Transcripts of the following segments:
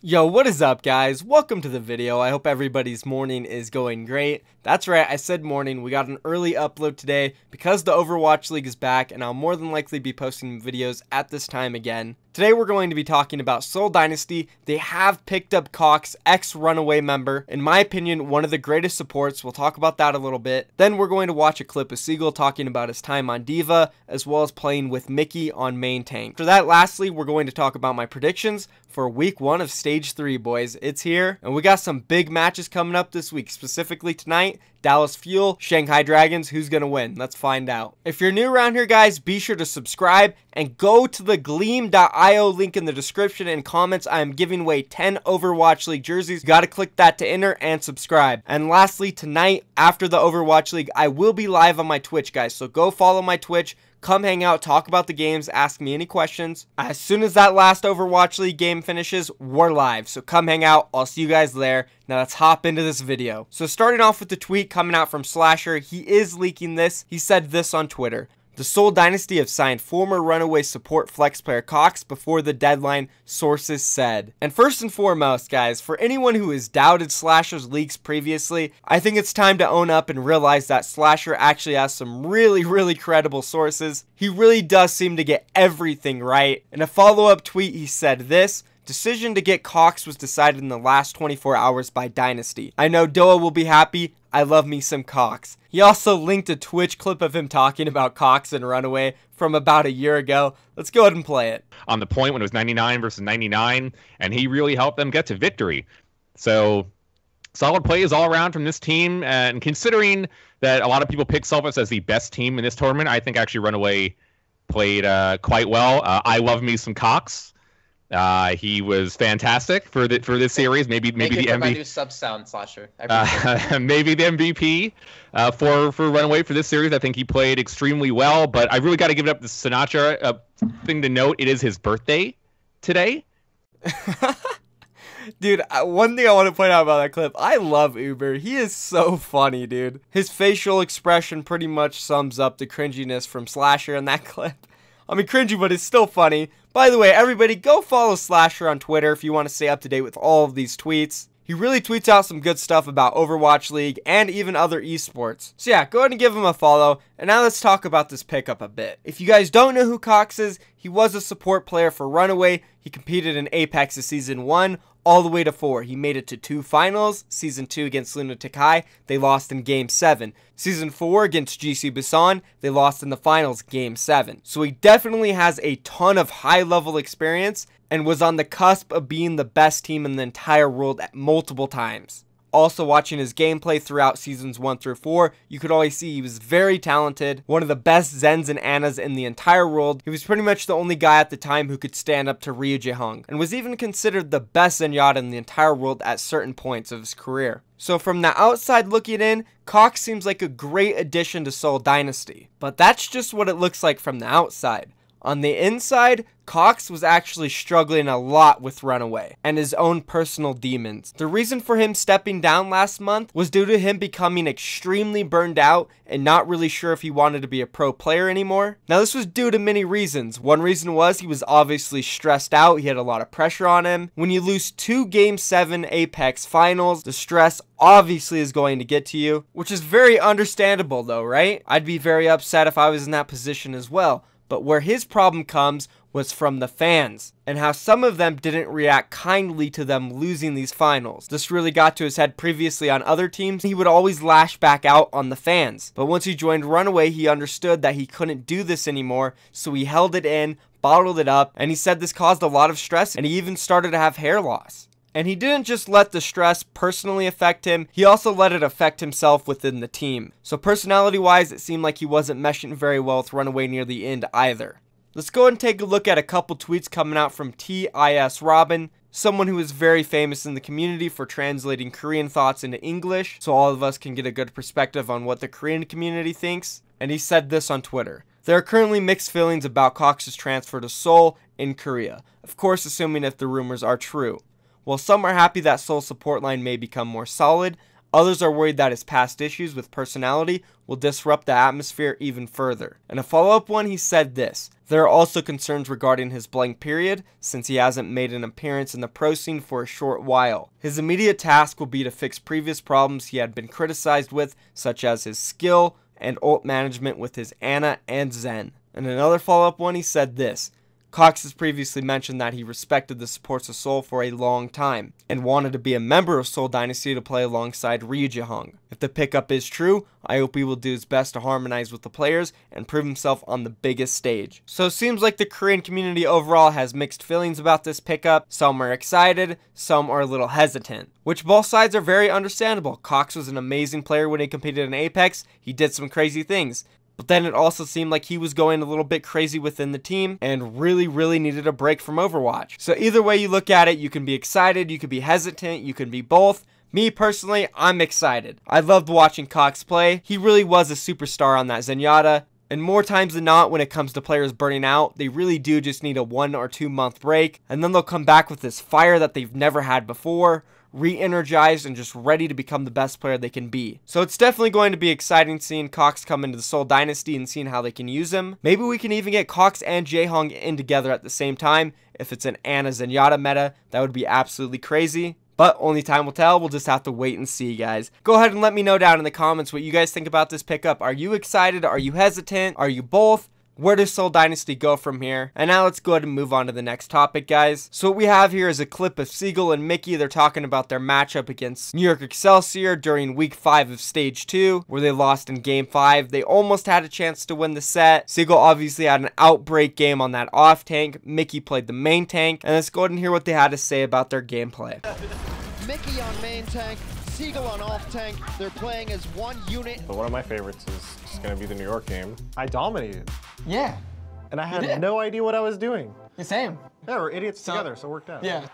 Yo, what is up, guys? Welcome to the video. I hope everybody's morning is going great. That's right, I said morning. We got an early upload today because the Overwatch League is back, and I'll more than likely be posting videos at this time again. Today we're going to be talking about Seoul Dynasty. They have picked up KINGmykL, ex-Runaway member. In my opinion, one of the greatest supports. We'll talk about that a little bit. Then we're going to watch a clip of Seagull talking about his time on Diva, as well as playing with Mickey on main tank. After that, lastly, we're going to talk about my predictions for week 1 of Stage 3, boys. It's here, and we got some big matches coming up this week, specifically tonight. Dallas Fuel, Shanghai Dragons. Who's gonna win? Let's find out. If you're new around here, guys, be sure to subscribe and go to the gleam.io link in the description and comments. I am giving away 10 Overwatch League jerseys. You gotta click that to enter and subscribe. And lastly, tonight, after the Overwatch League, I will be live on my Twitch, guys, so go follow my Twitch. Come hang out, talk about the games, ask me any questions. As soon as that last Overwatch League game finishes, we're live. So come hang out. I'll see you guys there. Now let's hop into this video. So starting off with the tweet coming out from Slasher, he is leaking this. He said this on Twitter. The Seoul Dynasty have signed former Runaway support flex player KINGmykL before the deadline, sources said. And first and foremost, guys, for anyone who has doubted Slasher's leaks previously, I think it's time to own up and realize that Slasher actually has some really credible sources. He really does seem to get everything right. In a follow-up tweet, he said this: decision to get KINGmykL was decided in the last 24 hours by Dynasty. I know Doa will be happy. I love me some KINGmykL. He also linked a Twitch clip of him talking about KINGmykL and Runaway from about a year ago. Let's go ahead and play it. On the point when it was 99 versus 99, and he really helped them get to victory. So solid plays all around from this team, and considering that a lot of people pick Selfless as the best team in this tournament, I think actually Runaway played quite well. I love me some KINGmykL. He was fantastic for this series. Maybe the MVP. My new sub sound, Slasher. Maybe the MVP for Runaway for this series. I think he played extremely well. But I really got to give it up to Sinatra. Thing to note: it is his birthday today. Dude, one thing I want to point out about that clip, I love Uber. He is so funny, dude. His facial expression pretty much sums up the cringiness from Slasher in that clip. I mean, cringy, but it's still funny. By the way, everybody, go follow Slasher on Twitter if you want to stay up to date with all of these tweets. He really tweets out some good stuff about Overwatch League and even other esports. So yeah, go ahead and give him a follow. And now let's talk about this pickup a bit. If you guys don't know who KINGmykL is, he was a support player for Runaway. He competed in Apex Season 1 all the way to 4. He made it to 2 finals. Season 2 against Lunatic High, they lost in Game 7. Season 4 against GC Busan, they lost in the finals, Game 7. So he definitely has a ton of high-level experience and was on the cusp of being the best team in the entire world at multiple times. Also, watching his gameplay throughout Seasons 1 through 4, you could always see he was very talented, one of the best Zens and Annas in the entire world. He was pretty much the only guy at the time who could stand up to Ryu Jae-hong, and was even considered the best Zenyatta in the entire world at certain points of his career. So from the outside looking in, KINGmykL seems like a great addition to Seoul Dynasty. But that's just what it looks like from the outside. On the inside, KINGmykL was actually struggling a lot with Runaway and his own personal demons. The reason for him stepping down last month was due to him becoming extremely burned out and not really sure if he wanted to be a pro player anymore. Now this was due to many reasons. One reason was he was obviously stressed out. He had a lot of pressure on him. When you lose 2 Game 7 Apex finals, the stress obviously is going to get to you, which is very understandable though, right? I'd be very upset if I was in that position as well. But where his problem comes was from the fans, and how some of them didn't react kindly to them losing these finals. This really got to his head previously on other teams. He would always lash back out on the fans. But once he joined Runaway, he understood that he couldn't do this anymore, so he held it in, bottled it up, and he said this caused a lot of stress, and he even started to have hair loss. And he didn't just let the stress personally affect him, he also let it affect himself within the team. So personality-wise, it seemed like he wasn't meshing very well with Runaway near the end either. Let's go ahead and take a look at a couple tweets coming out from TIS Robin, someone who is very famous in the community for translating Korean thoughts into English, so all of us can get a good perspective on what the Korean community thinks. And he said this on Twitter: there are currently mixed feelings about KINGmykL's transfer to Seoul in Korea, of course assuming if the rumors are true. While some are happy that Seoul's support line may become more solid, Others are worried that his past issues with personality will disrupt the atmosphere even further. In a follow-up one, he said this: there are also concerns regarding his blank period, since he hasn't made an appearance in the pro scene for a short while. His immediate task will be to fix previous problems he had been criticized with, such as his skill and ult management with his Ana and Zen. In another follow-up one, he said this: Cox has previously mentioned that he respected the supports of Seoul for a long time, and wanted to be a member of Seoul Dynasty to play alongside Ryu Jihong. If the pickup is true, I hope he will do his best to harmonize with the players and prove himself on the biggest stage. So it seems like the Korean community overall has mixed feelings about this pickup. Some are excited, some are a little hesitant, which both sides are very understandable. Cox was an amazing player when he competed in Apex. He did some crazy things. But then it also seemed like he was going a little bit crazy within the team and really needed a break from Overwatch. So either way you look at it, you can be excited, you can be hesitant, you can be both. Me personally, I'm excited. I loved watching Cox play. He really was a superstar on that Zenyatta. And more times than not, when it comes to players burning out, they really do just need a 1 or 2 month break. And then they'll come back with this fire that they've never had before, re-energized and just ready to become the best player they can be. So it's definitely going to be exciting seeing Cox come into the Seoul Dynasty and seeing how they can use him. Maybe we can even get Cox and Jihong in together at the same time. If it's an Ana Zenyatta meta, that would be absolutely crazy. But only time will tell. We'll just have to wait and see, guys. Go ahead and let me know down in the comments what you guys think about this pickup. Are you excited? Are you hesitant? Are you both? Where does Seoul Dynasty go from here? And now let's go ahead and move on to the next topic, guys. So what we have here is a clip of Seagull and Mickey. They're talking about their matchup against New York Excelsior during week 5 of stage 2, where they lost in game 5. They almost had a chance to win the set. Seagull obviously had an outbreak game on that off tank. Mickey played the main tank. And let's go ahead and hear what they had to say about their gameplay. Mickey on main tank, Seagull on off tank. They're playing as one unit. But one of my favorites is just going to be the New York game. I dominated. Yeah. And I had no idea what I was doing. The same. Yeah, we're idiots together, so it worked out. Yeah.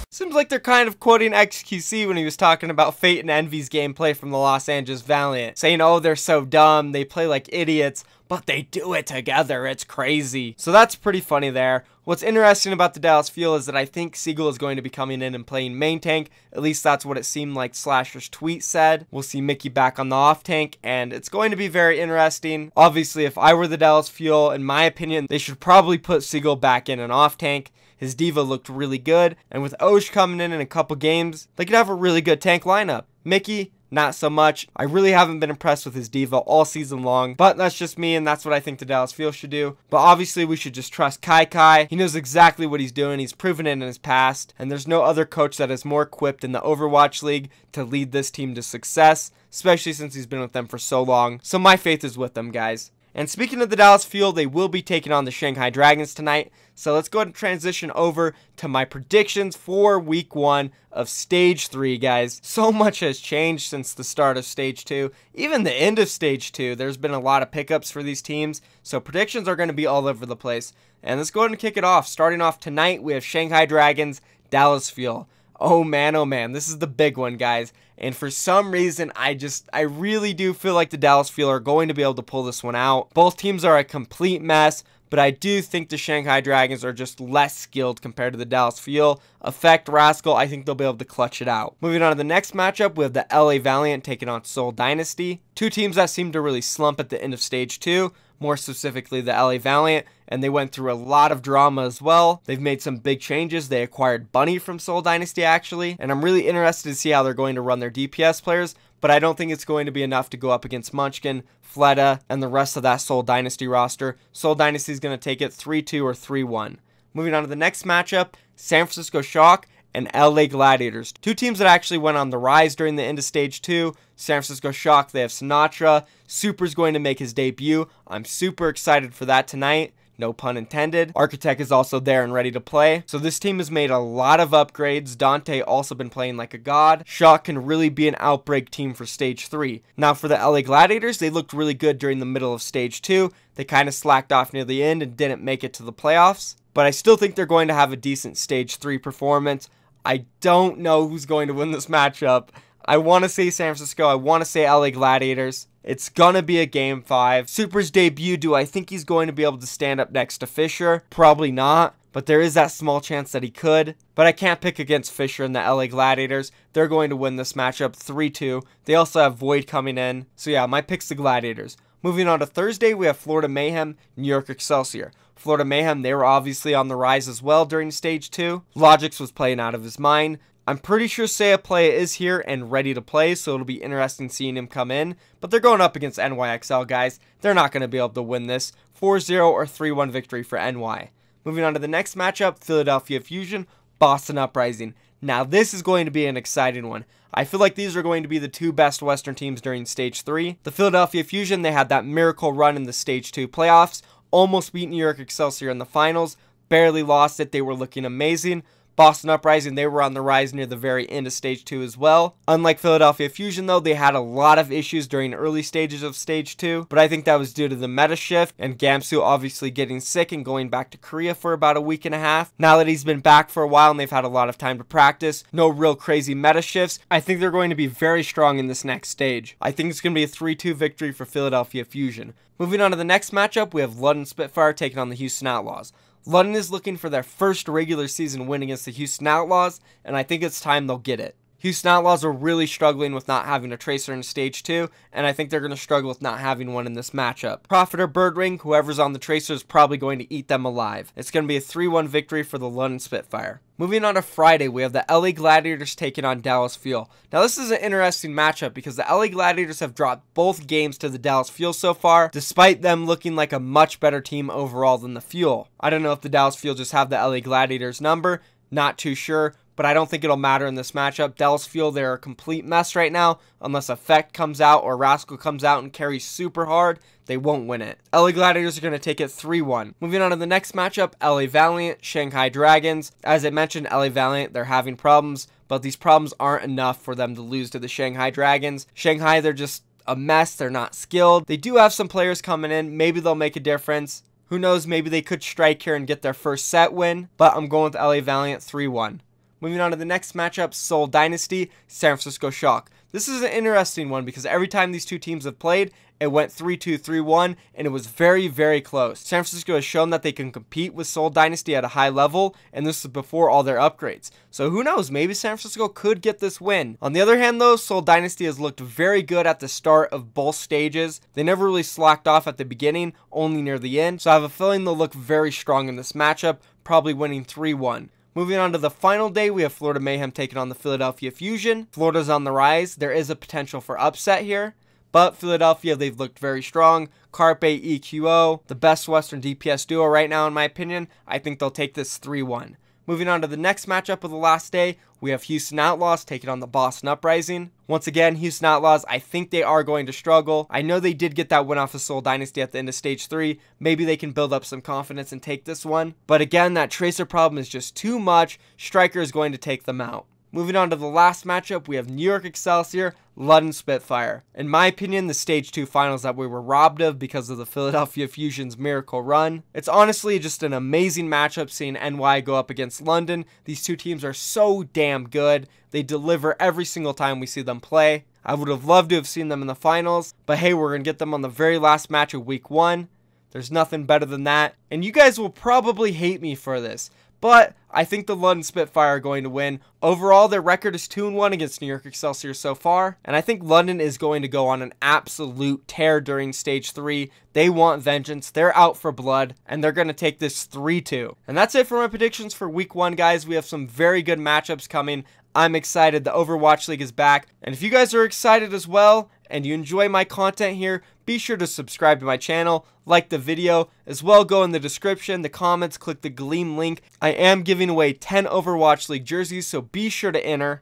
Seems like they're kind of quoting XQC when he was talking about Fate and Envy's gameplay from the Los Angeles Valiant, saying, oh, they're so dumb, they play like idiots, but they do it together, it's crazy. So that's pretty funny there. What's interesting about the Dallas Fuel is that I think Seagull is going to be coming in and playing main tank. At least that's what it seemed like Slasher's tweet said. We'll see Mickey back on the off tank, and it's going to be very interesting. Obviously, if I were the Dallas Fuel, in my opinion, they should probably put Seagull back in an off tank. His diva looked really good, and with Osh coming in a couple games, they could have a really good tank lineup. Mickey, not so much. I really haven't been impressed with his diva all season long, but that's just me, and that's what I think the Dallas Fuel should do. But obviously, we should just trust KINGmykL. He knows exactly what he's doing. He's proven it in his past, and there's no other coach that is more equipped in the Overwatch League to lead this team to success, especially since he's been with them for so long. So my faith is with them, guys. And speaking of the Dallas Fuel, they will be taking on the Shanghai Dragons tonight. So let's go ahead and transition over to my predictions for week 1 of stage 3, guys. So much has changed since the start of stage 2. Even the end of stage 2, there's been a lot of pickups for these teams. So predictions are going to be all over the place. And let's go ahead and kick it off. Starting off tonight, we have Shanghai Dragons, Dallas Fuel. Oh man, this is the big one, guys. And for some reason, I really do feel like the Dallas Fuel are going to be able to pull this one out. Both teams are a complete mess, but I do think the Shanghai Dragons are just less skilled compared to the Dallas Fuel. Effect Rascal, I think they'll be able to clutch it out. Moving on to the next matchup, we have the LA Valiant taking on Seoul Dynasty. Two teams that seem to really slump at the end of stage 2. More specifically the LA Valiant, and they went through a lot of drama as well. They've made some big changes. They acquired Bunny from Seoul Dynasty actually, and I'm really interested to see how they're going to run their DPS players, but I don't think it's going to be enough to go up against Munchkin, Fleta, and the rest of that Seoul Dynasty roster. Seoul Dynasty is going to take it 3-2 or 3-1. Moving on to the next matchup, San Francisco Shock and LA Gladiators. Two teams that actually went on the rise during the end of stage 2. San Francisco Shock, they have Sinatra. Super's going to make his debut. I'm super excited for that tonight. No pun intended. Architect is also there and ready to play. So this team has made a lot of upgrades. Dante also been playing like a god. Shock can really be an outbreak team for stage 3. Now for the LA Gladiators, they looked really good during the middle of stage 2. They kind of slacked off near the end and didn't make it to the playoffs. But I still think they're going to have a decent stage 3 performance. I don't know who's going to win this matchup. I want to say San Francisco. I want to say LA Gladiators. It's gonna be a game 5. Super's debut, do I think he's going to be able to stand up next to Fisher? Probably not. but there is that small chance that he could. But I can't pick against Fisher and the LA Gladiators. They're going to win this matchup 3-2. They also have Void coming in. So yeah, my pick's the Gladiators. Moving on to Thursday, we have Florida Mayhem, New York Excelsior. Florida Mayhem, they were obviously on the rise as well during Stage 2. Logix was playing out of his mind. I'm pretty sure Saya Playa is here and ready to play, so it'll be interesting seeing him come in. But they're going up against KINGmykL, guys. They're not going to be able to win this. 4-0 or 3-1 victory for NY. Moving on to the next matchup, Philadelphia Fusion, Boston Uprising. Now this is going to be an exciting one. I feel like these are going to be the two best Western teams during Stage 3. The Philadelphia Fusion, they had that miracle run in the Stage 2 playoffs. Almost beat New York Excelsior in the finals. Barely lost it. They were looking amazing. Boston Uprising, they were on the rise near the very end of Stage 2 as well. Unlike Philadelphia Fusion though, they had a lot of issues during early stages of Stage 2, but I think that was due to the meta shift and Gamsu obviously getting sick and going back to Korea for about a week and a half. Now that he's been back for a while and they've had a lot of time to practice, no real crazy meta shifts, I think they're going to be very strong in this next stage. I think it's going to be a 3-2 victory for Philadelphia Fusion. Moving on to the next matchup, we have London Spitfire taking on the Houston Outlaws. London is looking for their first regular season win against the Houston Outlaws, and I think it's time they'll get it. Houston Outlaws are really struggling with not having a Tracer in Stage 2, and I think they're going to struggle with not having one in this matchup. Prophet or Birdwing, whoever's on the Tracer is probably going to eat them alive. It's going to be a 3-1 victory for the London Spitfire. Moving on to Friday, we have the LA Gladiators taking on Dallas Fuel. Now this is an interesting matchup because the LA Gladiators have dropped both games to the Dallas Fuel so far, despite them looking like a much better team overall than the Fuel. I don't know if the Dallas Fuel just have the LA Gladiators number, not too sure. But I don't think it'll matter in this matchup. Dallas Fuel, they're a complete mess right now. Unless Effect comes out or Rascal comes out and carries super hard, they won't win it. LA Gladiators are going to take it 3-1. Moving on to the next matchup, LA Valiant, Shanghai Dragons. As I mentioned, LA Valiant, they're having problems, but these problems aren't enough for them to lose to the Shanghai Dragons. Shanghai, they're just a mess. They're not skilled. They do have some players coming in. Maybe they'll make a difference. Who knows, maybe they could strike here and get their first set win, but I'm going with LA Valiant 3-1. Moving on to the next matchup, Seoul Dynasty, San Francisco Shock. This is an interesting one because every time these two teams have played, it went 3-2, 3-1, and it was very, very close. San Francisco has shown that they can compete with Seoul Dynasty at a high level, and this is before all their upgrades. So who knows, maybe San Francisco could get this win. On the other hand though, Seoul Dynasty has looked very good at the start of both stages. They never really slacked off at the beginning, only near the end, so I have a feeling they'll look very strong in this matchup, probably winning 3-1. Moving on to the final day, we have Florida Mayhem taking on the Philadelphia Fusion. Florida's on the rise. There is a potential for upset here, but Philadelphia, they've looked very strong. Carpe, EQO, the best Western DPS duo right now in my opinion. I think they'll take this 3-1. Moving on to the next matchup of the last day, we have Houston Outlaws taking on the Boston Uprising. Once again, Houston Outlaws, I think they are going to struggle. I know they did get that win off of Seoul Dynasty at the end of Stage 3. Maybe they can build up some confidence and take this one. But again, that Tracer problem is just too much. Striker is going to take them out. Moving on to the last matchup, we have New York Excelsior, London Spitfire. In my opinion, the Stage 2 finals that we were robbed of because of the Philadelphia Fusion's miracle run. It's honestly just an amazing matchup seeing NY go up against London. These two teams are so damn good. They deliver every single time we see them play. I would have loved to have seen them in the finals, but hey, we're going to get them on the very last match of Week 1. There's nothing better than that. And you guys will probably hate me for this, but I think the London Spitfire are going to win. Overall, their record is 2-1 against New York Excelsior so far. And I think London is going to go on an absolute tear during Stage 3. They want vengeance. They're out for blood. And they're going to take this 3-2. And that's it for my predictions for Week 1, guys. We have some very good matchups coming. I'm excited. The Overwatch League is back. And if you guys are excited as well, and you enjoy my content here, be sure to subscribe to my channel, like the video, as well go in the description, the comments, click the Gleam link. I am giving away 10 Overwatch League jerseys, so be sure to enter.